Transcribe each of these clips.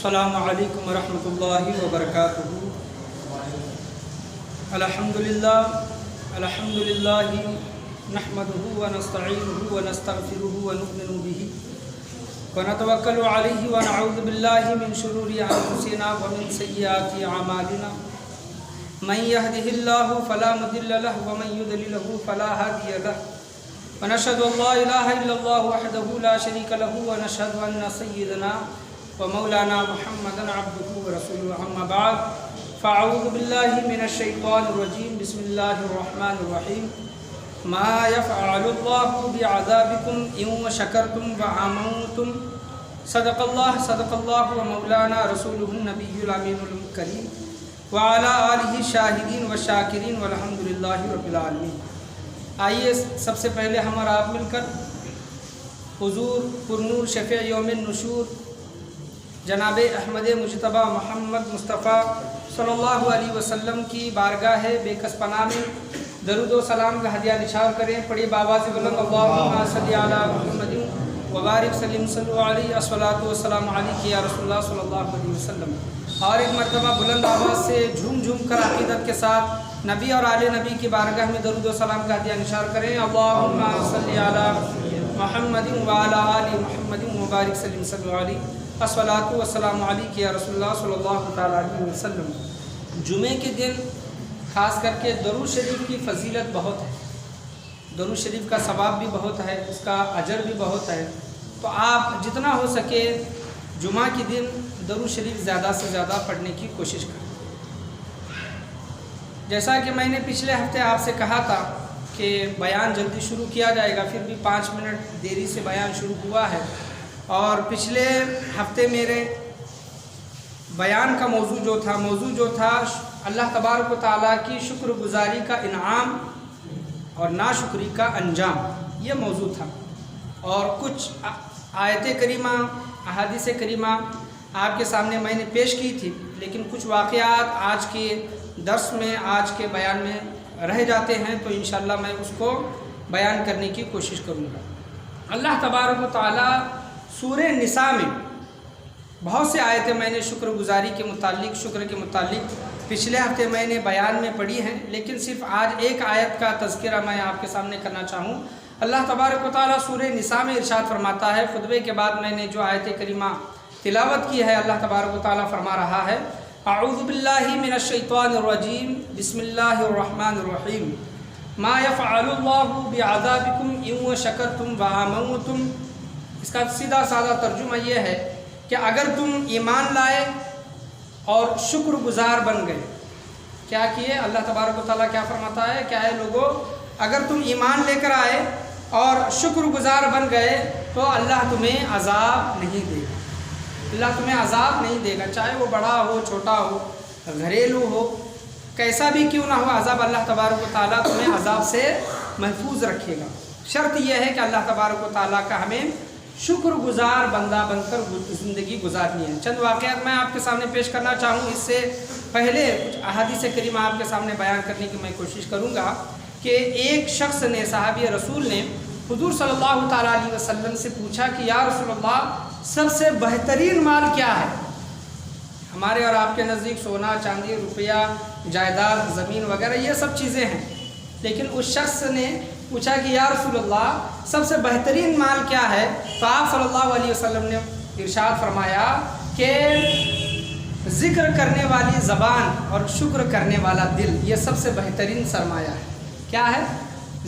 السلام علیکم ورحمۃ اللہ وبرکاتہ۔ الحمد للہ نحمده ونستعینه ونستغفره ونؤمن به ونتوکل علیہ ونعوذ باللہ من شرور انفسنا ومن سیئات اعمالنا من يهده الله فلا مضل له ومن يضلل فلا هادي له ونشهد ان لا اله الا الله وحده لا شريك له ونشهد ان سيدنا ومولانا محمدا عبده ورسوله اما بعد فاعوذ باللہ من الشیطان الرجیم بسم اللہ الرحمن الرحیم ما يفعل اللہ بعذابکم ان شکرتم وآمنتم صدق اللہ ومولانا رسولہ النبی الامین الکریم وعلی آلہ شاہدین والشاکرین والحمد للہ رب العالمین۔ آئیے سب سے پہلے ہم اور آپ مل کر حضور پرنور شفیع یوم النشور جناب احمد مجتبی محمد مصطفیٰ صلی اللہ علیہ وسلم کی بارگاہ بے کس پناہ میں درود و سلام کا ہدیہ نثار کریں۔ پڑھی بآواز بلند اللہم صلی علی محمد وبارک سلم صلی علیہ الصلاۃ والسلام علیک یا رسول اللہ صلی اللہ علیہ وسلم۔ اور ایک مرتبہ بلند آواز سے جھوم جھوم کر عقیدت کے ساتھ نبی اور آل نبی کی بارگاہ میں درود و سلام کا ہدیہ نثار کریں۔ اللہم صلی علی محمد وعلی آل محمد وبارک سلم صلی علیہ الصلاۃ والسلام علیک یا رسول اللہ صلی اللہ تعالیٰ علیہ وسلم۔ جمعے کے دن خاص کر کے درود شریف کی فضیلت بہت ہے، درود شریف کا ثواب بھی بہت ہے، اس کا اجر بھی بہت ہے، تو آپ جتنا ہو سکے جمعہ کے دن درود شریف زیادہ سے زیادہ پڑھنے کی کوشش کریں۔ جیسا کہ میں نے پچھلے ہفتے آپ سے کہا تھا کہ بیان جلدی شروع کیا جائے گا، پھر بھی 5 منٹ دیری سے بیان شروع ہوا ہے، اور پچھلے ہفتے میرے بیان کا موضوع جو تھا اللہ تبارک و تعالیٰ کی شکر گزاری کا انعام اور ناشکری کا انجام، یہ موضوع تھا، اور کچھ آیت کریمہ احادیث کریمہ آپ کے سامنے میں نے پیش کی تھی، لیکن کچھ واقعات آج کے درس میں آج کے بیان میں رہ جاتے ہیں، تو انشاءاللہ میں اس کو بیان کرنے کی کوشش کروں گا۔ اللہ تبارک و تعالیٰ سورہ نساء میں بہت سے آیتیں میں نے شکر گزاری کے متعلق، شکر کے متعلق پچھلے ہفتے میں نے بیان میں پڑھی ہیں، لیکن صرف آج ایک آیت کا تذکرہ میں آپ کے سامنے کرنا چاہوں۔ اللہ تبارک و تعالیٰ سورہ نساء میں ارشاد فرماتا ہے، خطبے کے بعد میں نے جو آیت کریمہ تلاوت کی ہے، اللہ تبارک و تعالیٰ فرما رہا ہے، اعوذ باللہ من الشیطان الرجیم بسم اللہ الرحمن الرحیم ما یفعل اللہ بعذابکم ان شکرتم وآمنتم۔ اس کا سیدھا سادہ ترجمہ یہ ہے کہ اگر تم ایمان لائے اور شکر گزار بن گئے، کیا کیے؟ اللہ تبارک و تعالیٰ کیا فرماتا ہے کہ اے لوگو، اگر تم ایمان لے کر آئے اور شکر گزار بن گئے تو اللہ تمہیں عذاب نہیں دے گا، اللہ تمہیں عذاب نہیں دے گا، چاہے وہ بڑا ہو، چھوٹا ہو، گھریلو ہو، کیسا بھی کیوں نہ ہو، عذاب اللہ تبارک و تعالیٰ تمہیں عذاب سے محفوظ رکھے گا۔ شرط یہ ہے کہ اللہ تبارک و تعالیٰ کا ہمیں شکر گزار بندہ بن کر زندگی گزارنی ہے۔ چند واقعات میں آپ کے سامنے پیش کرنا چاہوں، اس سے پہلے کچھ احادیث کریمہ آپ کے سامنے بیان کرنے کی میں کوشش کروں گا کہ ایک شخص نے، صحابی رسول نے حضور صلی اللہ تعالیٰ علیہ وسلم سے پوچھا کہ یا رسول اللہ، سب سے بہترین مال کیا ہے؟ ہمارے اور آپ کے نزدیک سونا، چاندی، روپیہ، جائیداد، زمین وغیرہ یہ سب چیزیں ہیں، لیکن اس شخص نے پوچھا کہ یا رسول اللہ، سب سے بہترین مال کیا ہے؟ تو آپ صلی اللہ علیہ وسلم نے ارشاد فرمایا کہ ذکر کرنے والی زبان اور شکر کرنے والا دل، یہ سب سے بہترین سرمایہ ہے۔ کیا ہے؟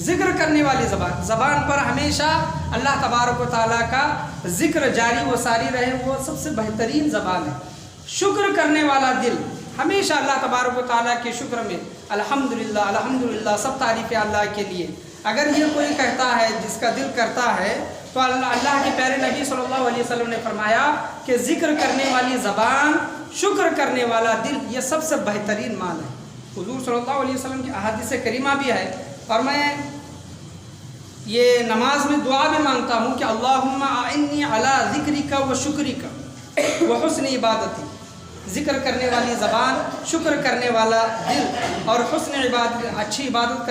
ذکر کرنے والی زبان، زبان پر ہمیشہ اللہ تبارک و تعالیٰ کا ذکر جاری و ساری رہے، وہ سب سے بہترین زبان ہے۔ شکر کرنے والا دل، ہمیشہ اللہ تبارک و تعالیٰ کے شکر میں الحمدللہ الحمدللہ، سب تعریفیں اللہ کے لیے۔ اگر یہ کوئی کہتا ہے، جس کا دل کرتا ہے، تو اللہ کے پیارے نبی صلی اللہ علیہ وسلم نے فرمایا کہ ذکر کرنے والی زبان، شکر کرنے والا دل، یہ سب سے بہترین مال ہے۔ حضور صلی اللہ علیہ وسلم کی احادیث کریمہ بھی ہے، اور میں یہ نماز میں دعا بھی مانگتا ہوں کہ اللہم اعنی علی ذکرک و شکرک و حسن عبادتی۔ ذکر کرنے والی زبان، شکر کرنے والا دل اور حسن عبادت، اچھی عبادت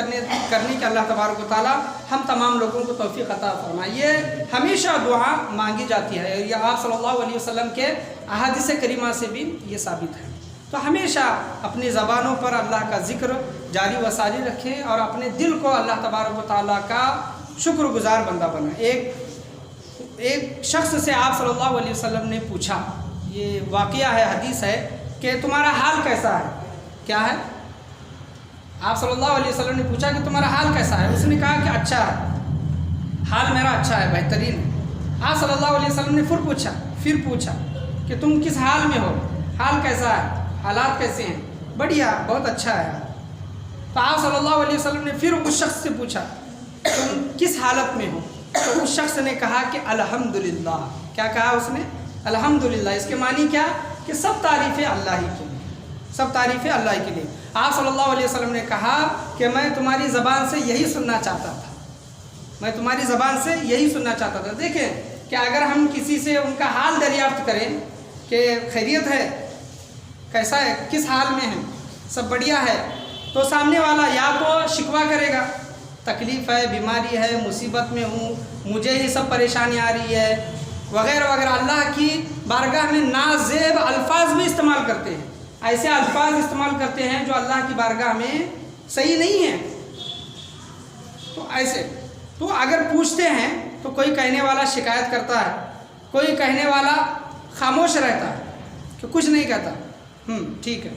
کرنے کے اللہ تبارک و تعالیٰ ہم تمام لوگوں کو توفیق عطا فرمائے۔ یہ ہمیشہ دعا مانگی جاتی ہے، یہ آپ صلی اللہ علیہ وسلم کے احادیث کریمہ سے بھی یہ ثابت ہے۔ تو ہمیشہ اپنی زبانوں پر اللہ کا ذکر جاری و ساری رکھیں اور اپنے دل کو اللہ تبارک و تعالیٰ کا شکر گزار بندہ بنائیں۔ ایک شخص سے آپ صلی اللہ علیہ وسلم نے پوچھا، یہ واقعہ ہے، حدیث ہے، کہ تمہارا حال کیسا ہے؟ کیا ہے؟ آپ صلی اللہ علیہ وسلم نے پوچھا کہ تمہارا حال کیسا ہے؟ اس نے کہا کہ اچھا ہے، حال میرا اچھا ہے، بہترین ہے۔ آپ صلی اللہ علیہ وسلم نے پھر پوچھا کہ تم کس حال میں ہو، حال کیسا ہے، حالات کیسے ہیں؟ بڑھیا، بہت اچھا ہے۔ تو آپ صلی اللہ علیہ وسلم نے پھر اس شخص سے پوچھا تم کس حالت میں ہو؟ تو اس شخص نے کہا کہ الحمدللہ۔ کیا کہا اس نے؟ الحمدللہ۔ اس کے معنی کیا؟ کہ سب تعریفیں اللہ ہی کے لیے، سب تعریفیں اللہ کے لیے۔ آپ صلی اللہ علیہ وسلم نے کہا کہ میں تمہاری زبان سے یہی سننا چاہتا تھا، میں تمہاری زبان سے یہی سننا چاہتا تھا۔ دیکھیں کہ اگر ہم کسی سے ان کا حال دریافت کریں کہ خیریت ہے، کیسا ہے، کس حال میں ہے، سب بڑھیا ہے، تو سامنے والا یا تو شکوہ کرے گا، تکلیف ہے، بیماری ہے، مصیبت میں ہوں، مجھے ہی سب پریشانی آ رہی ہے وغیرہ وغیرہ۔ اللہ کی بارگاہ میں نازیب الفاظ بھی استعمال کرتے ہیں، ایسے الفاظ استعمال کرتے ہیں جو اللہ کی بارگاہ میں صحیح نہیں ہیں۔ تو ایسے تو اگر پوچھتے ہیں تو کوئی کہنے والا شکایت کرتا ہے، کوئی کہنے والا خاموش رہتا ہے کہ کچھ نہیں کہتا، ٹھیک ہے،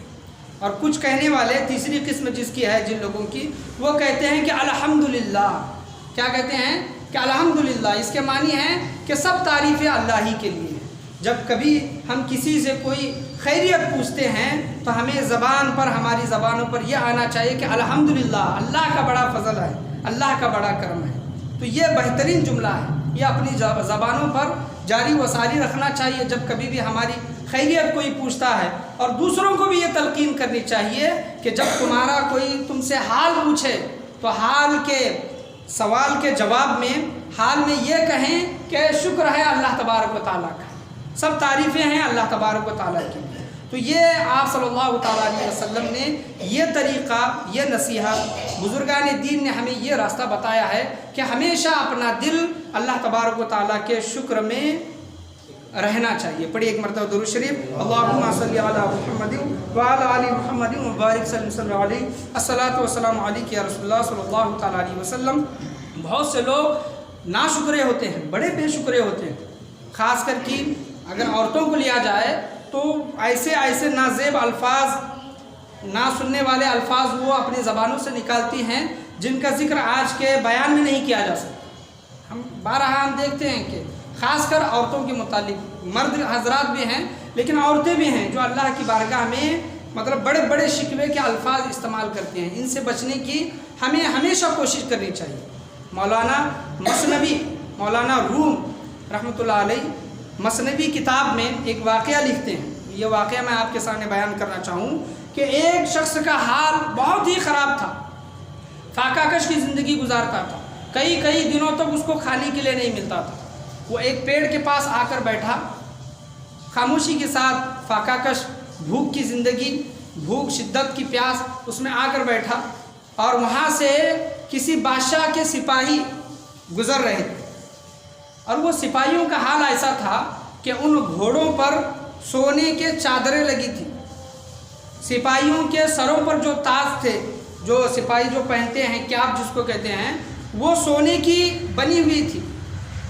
اور کچھ کہنے والے تیسری قسم جس کی ہے، جن لوگوں کی، وہ کہتے ہیں کہ الحمدللہ۔ کیا کہتے ہیں؟ کہ الحمدللہ۔ اس کے معنی ہے کہ سب تعریفیں اللہ ہی کے لیے ہیں۔ جب کبھی ہم کسی سے کوئی خیریت پوچھتے ہیں تو ہمیں زبان پر، ہماری زبانوں پر یہ آنا چاہیے کہ الحمدللہ، اللہ کا بڑا فضل ہے، اللہ کا بڑا کرم ہے۔ تو یہ بہترین جملہ ہے، یہ اپنی زبانوں پر جاری و ساری رکھنا چاہیے جب کبھی بھی ہماری خیریت کوئی پوچھتا ہے، اور دوسروں کو بھی یہ تلقین کرنی چاہیے کہ جب تمہارا کوئی تم سے حال پوچھے تو حال کے سوال کے جواب میں حال میں یہ کہیں کہ شکر ہے اللہ تبارک و تعالیٰ کا، سب تعریفیں ہیں اللہ تبارک و تعالیٰ کی۔ تو یہ آپ صلی اللہ تعالیٰ علیہ وسلم نے یہ طریقہ، یہ نصیحت، بزرگان دین نے ہمیں یہ راستہ بتایا ہے کہ ہمیشہ اپنا دل اللہ تبارک و تعالیٰ کے شکر میں رہنا چاہیے۔ پڑھیے ایک مرتبہ درود شریف، اللہم صلی علی محمد وعلی آل محمد وبارک وسلم علیہ، الصلاۃ والسلام علیک یا رسول اللہ صلی اللہ تعالیٰ علیہ وسلم۔ بہت سے لوگ ناشکرے ہوتے ہیں، بڑے بے شکرے ہوتے ہیں، خاص کر کہ اگر عورتوں کو لیا جائے تو ایسے نازیب الفاظ، نہ سننے والے الفاظ وہ اپنی زبانوں سے نکالتی ہیں جن کا ذکر آج کے بیان میں نہیں کیا جا سکتا۔ ہم بارہا دیکھتے ہیں کہ خاص کر عورتوں کے متعلق، مرد حضرات بھی ہیں لیکن عورتیں بھی ہیں جو اللہ کی بارگاہ میں مطلب بڑے بڑے شکوے کے الفاظ استعمال کرتے ہیں۔ ان سے بچنے کی ہمیں ہمیشہ کوشش کرنی چاہیے۔ مولانا مثنوی، مولانا روم رحمۃ اللہ علیہ مثنوی کتاب میں ایک واقعہ لکھتے ہیں، یہ واقعہ میں آپ کے سامنے بیان کرنا چاہوں کہ ایک شخص کا حال بہت ہی خراب تھا، فاقہ کش کی زندگی گزارتا تھا، کئی دنوں تک اس کو کھانے کے لیے نہیں ملتا تھا۔ وہ ایک پیڑ کے پاس آ کر بیٹھا، خاموشی کے ساتھ، فاقہ کش، بھوک کی زندگی، بھوک، شدت کی پیاس، اس میں آ کر بیٹھا، اور وہاں سے کسی بادشاہ کے سپاہی گزر رہے تھے، اور وہ سپاہیوں کا حال ایسا تھا کہ ان گھوڑوں پر سونے کے چادریں لگی تھیں، سپاہیوں کے سروں پر جو تاج تھے، جو سپاہی جو پہنتے ہیں کیپ جس کو کہتے ہیں، وہ سونے کی بنی ہوئی تھی۔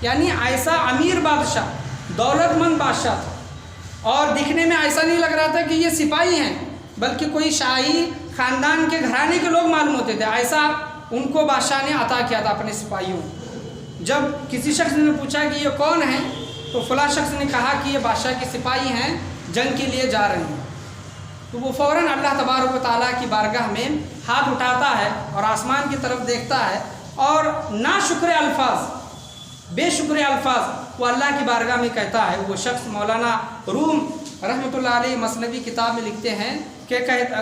یعنی ایسا امیر بادشاہ، دولت مند بادشاہ تھا، اور دکھنے میں ایسا نہیں لگ رہا تھا کہ یہ سپاہی ہیں، بلکہ کوئی شاہی خاندان کے گھرانے کے لوگ معلوم ہوتے تھے، ایسا ان کو بادشاہ نے عطا کیا تھا اپنے سپاہیوں۔ جب کسی شخص نے پوچھا کہ یہ کون ہیں تو فلاں شخص نے کہا کہ یہ بادشاہ کے سپاہی ہیں، جنگ کے لیے جا رہے ہیں۔ تو وہ فوراً اللہ تبارک و تعالیٰ کی بارگاہ میں ہاتھ اٹھاتا ہے اور آسمان کی طرف دیکھتا ہے، اور ناشکر الفاظ، بے شکر الفاظ وہ اللہ کی بارگاہ میں کہتا ہے۔ وہ شخص مولانا روم رحمۃ اللہ علیہ مثنوی کتاب میں لکھتے ہیں کہ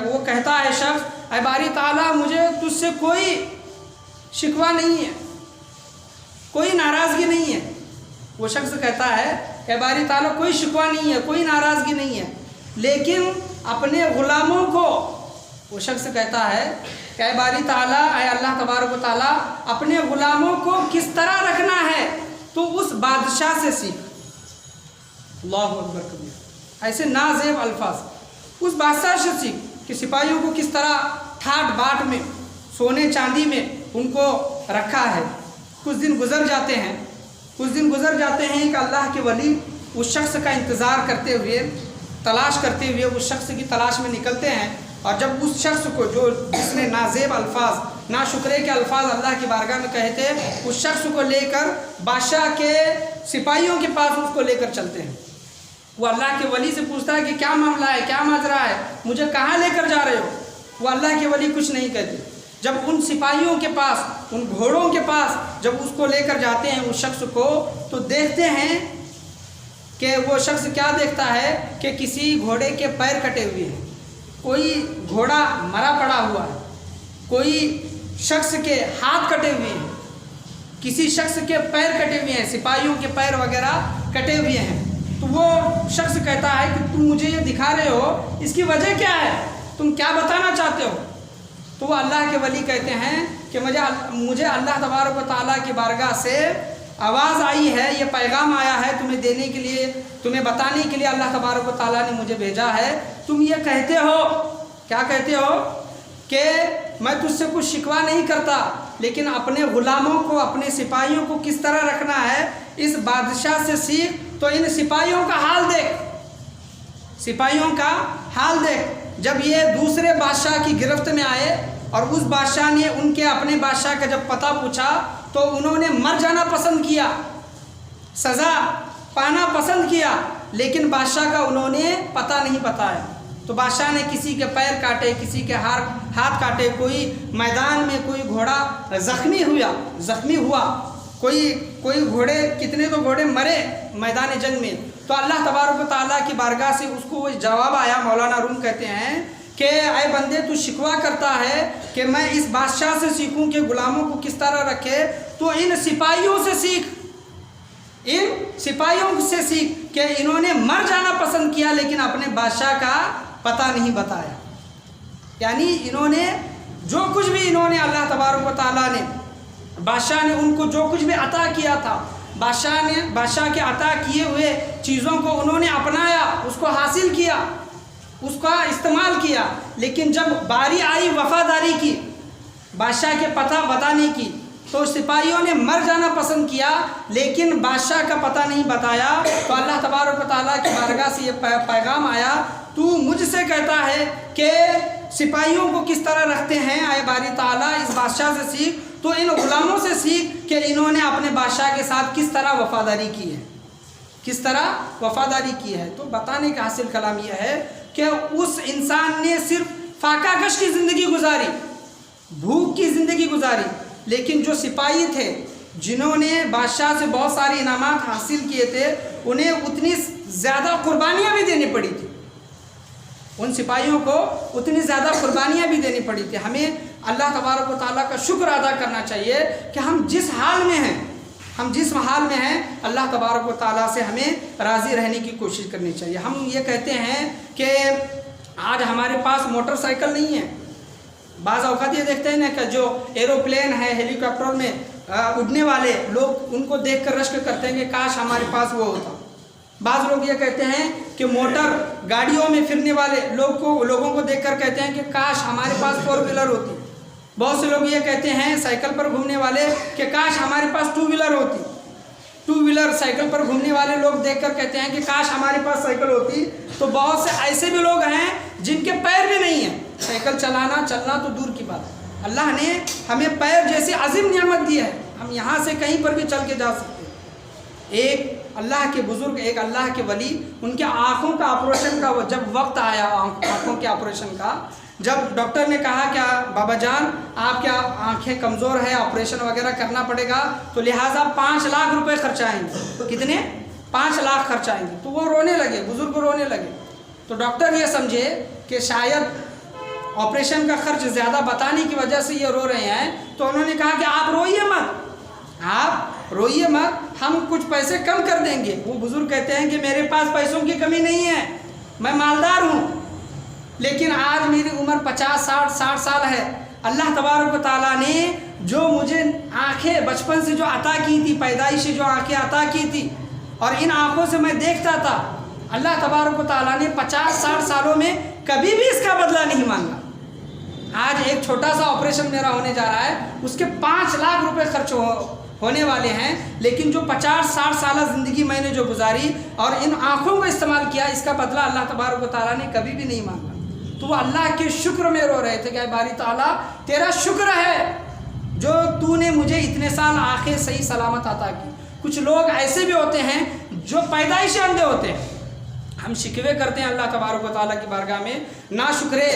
وہ کہتا ہے شخص، اے باری تعالیٰ مجھے تجھ سے کوئی شکوہ نہیں ہے، کوئی ناراضگی نہیں ہے۔ وہ شخص کہتا ہے کہ باری تعالیٰ کوئی شکوہ نہیں ہے، کوئی ناراضگی نہیں ہے، لیکن اپنے غلاموں کو وہ شخص کہتا ہے کہ اے باری تعالیٰ، اے اللہ تبارک و تعالیٰ، اپنے غلاموں کو کس طرح رکھنا ہے تو اس بادشاہ سے سیکھ۔ اللہ اکبر کبیر، ایسے نازیب الفاظ، اس بادشاہ سے سیکھ کہ سپاہیوں کو کس طرح ٹھاٹ باٹ میں، سونے چاندی میں ان کو رکھا ہے۔ کچھ دن گزر جاتے ہیں کہ اللہ کے ولی اس شخص کا انتظار کرتے ہوئے، تلاش کرتے ہوئے اس شخص کی تلاش میں نکلتے ہیں، اور جب اس شخص کو جس نے نازیب الفاظ، ناشکرے کے الفاظ اللہ کی بارگاہ میں کہے تھے، اس شخص کو لے کر بادشاہ کے سپاہیوں کے پاس اس کو لے کر چلتے ہیں۔ وہ اللہ کے ولی سے پوچھتا ہے کہ کیا معاملہ ہے، کیا ماجرا ہے، مجھے کہاں لے کر جا رہے ہو؟ وہ اللہ کے ولی کچھ نہیں کہتے۔ جب ان سپاہیوں کے پاس، ان گھوڑوں کے پاس جب اس کو لے کر جاتے ہیں اس شخص کو، تو دیکھتے ہیں کہ وہ شخص کیا دیکھتا ہے کہ کسی گھوڑے کے پیر کٹے ہوئے ہیں، کوئی گھوڑا مرا پڑا ہوا ہے، کوئی شخص کے ہاتھ کٹے ہوئے ہیں، کسی شخص کے پیر کٹے ہوئے ہیں، سپاہیوں کے پیر وغیرہ کٹے ہوئے ہیں۔ تو وہ شخص کہتا ہے کہ تم مجھے یہ دکھا رہے ہو، اس کی وجہ کیا ہے، تم کیا بتانا چاہتے ہو؟ تو وہ اللہ کے ولی کہتے ہیں کہ مجھے اللہ تبارک و تعالیٰ کی بارگاہ سے آواز آئی ہے، یہ پیغام آیا ہے تمہیں دینے کے لیے، تمہیں بتانے کے لیے اللہ تبارک و تعالیٰ نے مجھے بھیجا ہے۔ تم یہ کہتے ہو، کیا کہتے ہو کہ میں تجھ سے کچھ شکوہ نہیں کرتا، لیکن اپنے غلاموں کو، اپنے سپاہیوں کو کس طرح رکھنا ہے اس بادشاہ سے سیکھ۔ تو ان سپاہیوں کا حال دیکھ، سپاہیوں کا حال دیکھ، جب یہ دوسرے بادشاہ کی گرفت میں آئے اور اس بادشاہ نے ان کے اپنے بادشاہ کا جب پتہ پوچھا تو انہوں نے مر جانا پسند کیا، سزا پانا پسند کیا، لیکن بادشاہ کا انہوں نے پتہ نہیں بتایا۔ تو بادشاہ نے کسی کے پیر کاٹے، کسی کے ہاتھ کاٹے، کوئی میدان میں کوئی گھوڑا زخمی ہوا، کوئی گھوڑے، کتنے تو گھوڑے مرے میدان جنگ میں۔ تو اللہ تبارک و تعالیٰ کی بارگاہ سے اس کو جواب آیا، مولانا روم کہتے ہیں کہ اے بندے، تو شکوہ کرتا ہے کہ میں اس بادشاہ سے سیکھوں کہ غلاموں کو کس طرح رکھے، تو ان سپاہیوں سے سیکھ، ان سپاہیوں سے سیکھ کہ انہوں نے مر جانا پسند کیا لیکن اپنے بادشاہ کا پتہ نہیں بتایا۔ یعنی انہوں نے جو کچھ بھی اللہ تبارک و تعالیٰ نے، بادشاہ نے ان کو جو کچھ بھی عطا کیا تھا، بادشاہ کے عطا کیے ہوئے چیزوں کو انہوں نے اپنایا، اس کو حاصل کیا، اس کا استعمال کیا، لیکن جب باری آئی وفاداری کی، بادشاہ کے پتہ بتانے کی، تو سپاہیوں نے مر جانا پسند کیا لیکن بادشاہ کا پتہ نہیں بتایا۔ تو اللہ تبارک و تعالیٰ کی بارگاہ سے یہ پیغام آیا، تو مجھ سے کہتا ہے کہ سپاہیوں کو کس طرح رکھتے ہیں، اے باری تعالیٰ اس بادشاہ سے سیکھ، تو ان غلاموں سے سیکھ کہ انہوں نے اپنے بادشاہ کے ساتھ کس طرح وفاداری کی ہے، کس طرح وفاداری کی ہے۔ تو بتانے کا حاصل کلام یہ ہے کہ اس انسان نے صرف فاقہ کش کی زندگی گزاری، بھوک کی زندگی گزاری، لیکن جو سپاہی تھے جنہوں نے بادشاہ سے بہت سارے انعامات حاصل کیے تھے، انہیں اتنی زیادہ قربانیاں بھی دینی پڑی تھی، ان سپاہیوں کو اتنی زیادہ قربانیاں بھی دینی پڑی تھی۔ ہمیں اللہ تبارک و تعالیٰ کا شکر ادا کرنا چاہیے کہ ہم جس حال میں ہیں، اللہ تبارک و تعالیٰ سے ہمیں راضی رہنے کی کوشش کرنی چاہیے۔ ہم یہ کہتے ہیں کہ آج ہمارے پاس موٹر سائیکل نہیں ہے، بعض اوقات یہ دیکھتے ہیں نا کہ جو ایروپلین ہے، ہیلی کاپٹر میں اڑنے والے لوگ، ان کو دیکھ کر رشک کرتے ہیں کہ کاش ہمارے پاس وہ ہوتا۔ بعض لوگ یہ کہتے ہیں کہ موٹر گاڑیوں میں پھرنے والے لوگوں کو دیکھ کر کہتے ہیں کہ کاش ہمارے پاس 4 ویلر ہوتی۔ بہت سے لوگ یہ کہتے ہیں سائیکل پر گھومنے والے کہ کاش ہمارے پاس 2 ویلر ہوتی۔ 2 ویلر سائیکل پر گھومنے والے لوگ دیکھ کر کہتے ہیں کہ کاش ہمارے پاس سائیکل ہوتی۔ تو بہت سے ایسے بھی لوگ ہیں جن کے پیر بھی نہیں ہیں، سائیکل چلنا تو دور کی بات ہے۔ اللہ نے ہمیں پیر جیسی عظیم نعمت دی ہے، ہم یہاں سے کہیں پر بھی چل کے جا سکتے ہیں۔ ایک اللہ کے بزرگ، ایک اللہ کے ولی، ان کے آنکھوں کا آپریشن کا جب وقت آیا، آنکھوں کے آپریشن کا، جب ڈاکٹر نے کہا کہ بابا جان آپ کیا آنکھیں کمزور ہے، آپریشن وغیرہ کرنا پڑے گا، تو لہٰذا 5 لاکھ روپے خرچ آئیں گے۔ کتنے؟ 5 لاکھ خرچ آئیں گے۔ تو وہ رونے لگے، بزرگ رونے لگے۔ تو ڈاکٹر یہ سمجھے کہ شاید آپریشن کا خرچ زیادہ بتانے کی وجہ سے یہ رو رہے ہیں، تو انہوں نے کہا کہ آپ روئیے مت، ہم کچھ پیسے کم کر دیں گے۔ وہ بزرگ کہتے ہیں کہ میرے پاس پیسوں کی کمی نہیں ہے، میں مالدار ہوں، لیکن آج میری عمر 50-60 سال ہے. اللہ تبارک و تعالیٰ نے جو مجھے آنکھیں بچپن سے جو عطا کی تھی، پیدائشی جو آنکھیں عطا کی تھی، اور ان آنکھوں سے میں دیکھتا تھا، اللہ تبارک و تعالیٰ نے 50-60 سالوں میں کبھی بھی اس کا بدلہ نہیں مانگا. آج ایک چھوٹا سا آپریشن میرا ہونے جا رہا ہے، اس کے 5 لاکھ روپے خرچ ہونے والے ہیں، لیکن جو 50-60 سالہ زندگی میں نے جو گزاری اور ان آنکھوں کو استعمال کیا، اس کا بدلہ اللہ تبارک و تعالیٰ نے کبھی بھی نہیں مانگا. تو وہ اللہ کے شکر میں رو رہے تھے کہ اے باری تعالیٰ تیرا شکر ہے جو تو نے مجھے اتنے سال آنکھیں صحیح سلامت عطا کی. کچھ لوگ ایسے بھی ہوتے ہیں جو پیدائشی اندھے ہوتے ہیں. ہم شکوے کرتے ہیں اللہ تبارک و تعالیٰ کی بارگاہ میں، ناشکرے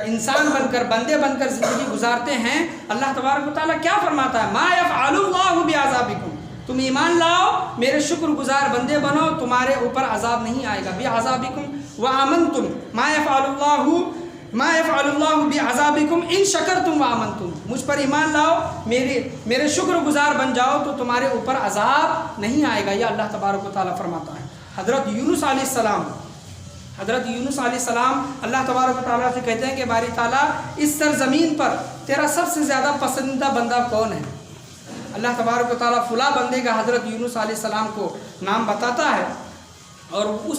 انسان بن کر، بندے بن کر زندگی گزارتے ہیں. اللہ تبارک و تعالیٰ کیا فرماتا ہے؟ ما یفعل اللہ بعذابکم، تم ایمان لاؤ، میرے شکر گزار بندے بنو، تمہارے اوپر عذاب نہیں آئے گا. بعذابکم وآمنتم، ما یفعل اللہ بعذابکم ان شکرتم وآمنتم، مجھ پر ایمان لاؤ، میرے شکر گزار بن جاؤ تو تمہارے اوپر عذاب نہیں آئے گا. یہ اللہ تبارک و تعالیٰ فرماتا ہے. حضرت یونس علیہ السلام اللہ تبارک و تعالیٰ سے کہتے ہیں کہ باری تعالیٰ اس سرزمین پر تیرا سب سے زیادہ پسندیدہ بندہ کون ہے؟ اللہ تبارک و تعالیٰ فلاں بندے کا حضرت یونس علیہ السلام کو نام بتاتا ہے، اور اس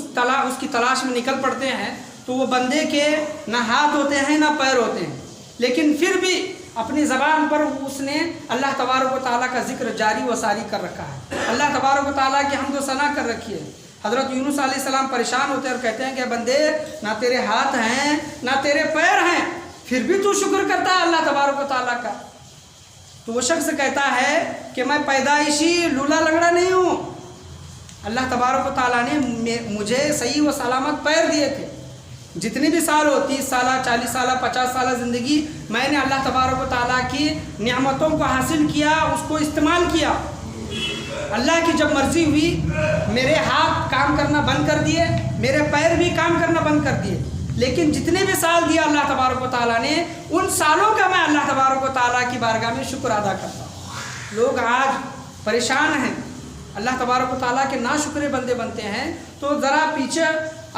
کی تلاش میں نکل پڑتے ہیں. تو وہ بندے کے نہ ہاتھ ہوتے ہیں نہ پیر ہوتے ہیں، لیکن پھر بھی اپنی زبان پر اس نے اللہ تبارک و تعالیٰ کا ذکر جاری و ساری کر رکھا ہے، اللہ تبارک و تعالیٰ کی حمد و ثنا کر رکھی ہے. حضرت یونس علیہ السلام پریشان ہوتے ہیں اور کہتے ہیں کہ بندے نہ تیرے ہاتھ ہیں نہ تیرے پیر ہیں، پھر بھی تو شکر کرتا ہے اللہ تبارک و تعالیٰ کا. تو وہ شخص کہتا ہے کہ میں پیدائشی لولا لنگڑا نہیں ہوں، اللہ تبارک و تعالیٰ نے مجھے صحیح و سلامت پیر دیے تھے. جتنی بھی سال ہو، 30 سالہ 40 سالہ 50 سالہ زندگی میں نے اللہ تبارک و تعالیٰ کی نعمتوں کو حاصل کیا، اس کو استعمال کیا. اللہ کی جب مرضی ہوئی میرے ہاتھ کام کرنا بند کر دیے، میرے پیر بھی کام کرنا بند کر دیے، لیکن جتنے بھی سال دیا اللہ تبارک و تعالیٰ نے، ان سالوں کا میں اللہ تبارک و تعالیٰ کی بارگاہ میں شکر ادا کرتا ہوں. لوگ آج پریشان ہیں، اللہ تبارک و تعالیٰ کے ناشکرے بندے بنتے ہیں. تو ذرا پیچھے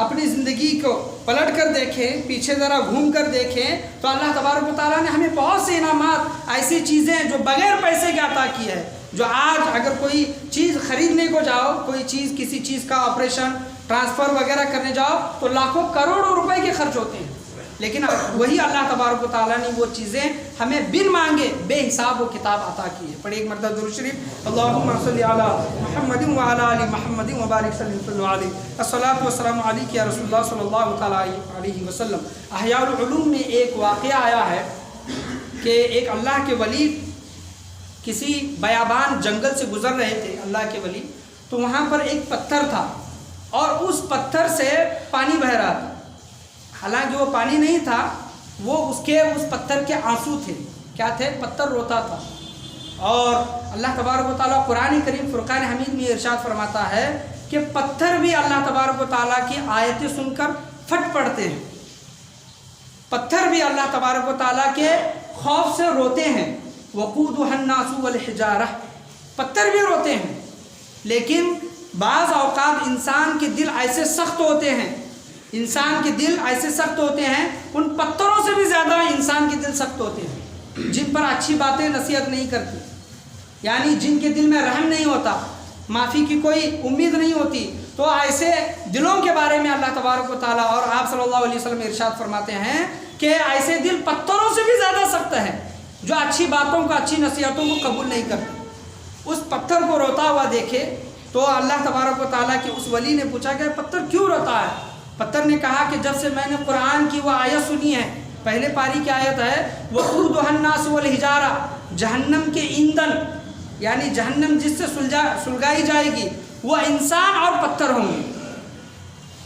اپنی زندگی کو پلٹ کر دیکھیں، پیچھے ذرا گھوم کر دیکھیں تو اللہ تبارک و تعالیٰ نے ہمیں بہت سے انعامات، ایسی چیزیں جو بغیر پیسے کے عطا کی ہے. جو آج اگر کوئی چیز خریدنے کو جاؤ، کوئی چیز کسی چیز کا آپریشن ٹرانسفر وغیرہ کرنے جاؤ تو لاکھوں کروڑوں روپے کے خرچ ہوتے ہیں، لیکن وہی اللہ تبارک و تعالیٰ نے وہ چیزیں ہمیں بن مانگے بے حساب و کتاب عطا کی ہے. پڑھیں ایک مرتبہ درود شریف، اللہم صلی علی محمد وعلی آل محمد وبارک صلی علیہ، الصلاۃ والسلام علیک یا رسول اللہ صلی اللہ تعالیٰ علیہ وسلم. احیاء العلوم میں ایک واقعہ آیا ہے کہ ایک اللہ کے ولی کسی بیابان جنگل سے گزر رہے تھے، اللہ کے ولی، تو وہاں پر ایک پتھر تھا اور اس پتھر سے پانی بہہ رہا تھا. حالانکہ وہ پانی نہیں تھا، وہ اس پتھر کے آنسو تھے. کیا تھے؟ پتھر روتا تھا. اور اللہ تبارک و تعالیٰ قرآن کریم فرقان حمید میں ارشاد فرماتا ہے کہ پتھر بھی اللہ تبارک و تعالیٰ کی آیتیں سن کر پھٹ پڑتے ہیں. پتھر بھی اللہ تبارک و تعالیٰ کے خوف سے روتے ہیں. وقودها الناس والحجارہ، پتھر بھی روتے ہیں. لیکن بعض اوقات انسان کے دل ایسے سخت ہوتے ہیں، ان پتھروں سے بھی زیادہ انسان کے دل سخت ہوتے ہیں، جن پر اچھی باتیں نصیحت نہیں کرتی، یعنی جن کے دل میں رحم نہیں ہوتا، معافی کی کوئی امید نہیں ہوتی. تو ایسے دلوں کے بارے میں اللہ تبارک و تعالیٰ اور آپ صلی اللہ علیہ وسلم ارشاد فرماتے ہیں کہ ایسے دل پتھروں سے بھی زیادہ سخت ہیں جو اچھی باتوں کو، اچھی نصیحتوں کو قبول نہیں کرتے. اس پتھر کو روتا ہوا دیکھے تو اللہ تبارک و تعالیٰ کے اس ولی نے پوچھا کہ پتھر کیوں روتا ہے؟ پتھر نے کہا کہ جب سے میں نے قرآن کی وہ آیت سنی ہے، پہلے پاری کی آیت ہے وَقُودُهَا النَّاسُ وَالْحِجَارَةُ، جہنم کے ایندھن، یعنی جہنم جس سے سلگائی جائے گی وہ انسان اور پتھر ہوں گے.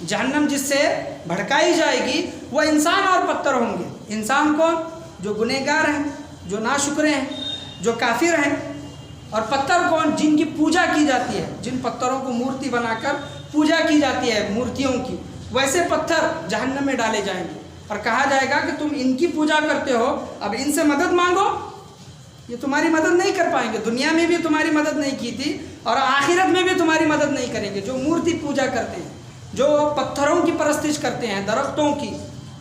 جہنم جس سے بھڑکائی جائے گی وہ انسان اور پتھر ہوں گے. انسان کون؟ جو گنہگار ہیں، جو ناشکرے ہیں، جو کافر ہیں. اور پتھر کون؟ جن کی پوجا کی جاتی ہے، جن پتھروں کو مورتی بنا کر پوجا کی جاتی ہے مورتیوں کی، ویسے پتھر جہنم میں ڈالے جائیں گے. اور کہا جائے گا کہ تم ان کی پوجا کرتے ہو، اب ان سے مدد مانگو، یہ تمہاری مدد نہیں کر پائیں گے. دنیا میں بھی تمہاری مدد نہیں کی تھی اور آخرت میں بھی تمہاری مدد نہیں کریں گے. جو مورتی پوجا کرتے ہیں، جو پتھروں کی پرستش کرتے ہیں، درختوں کی،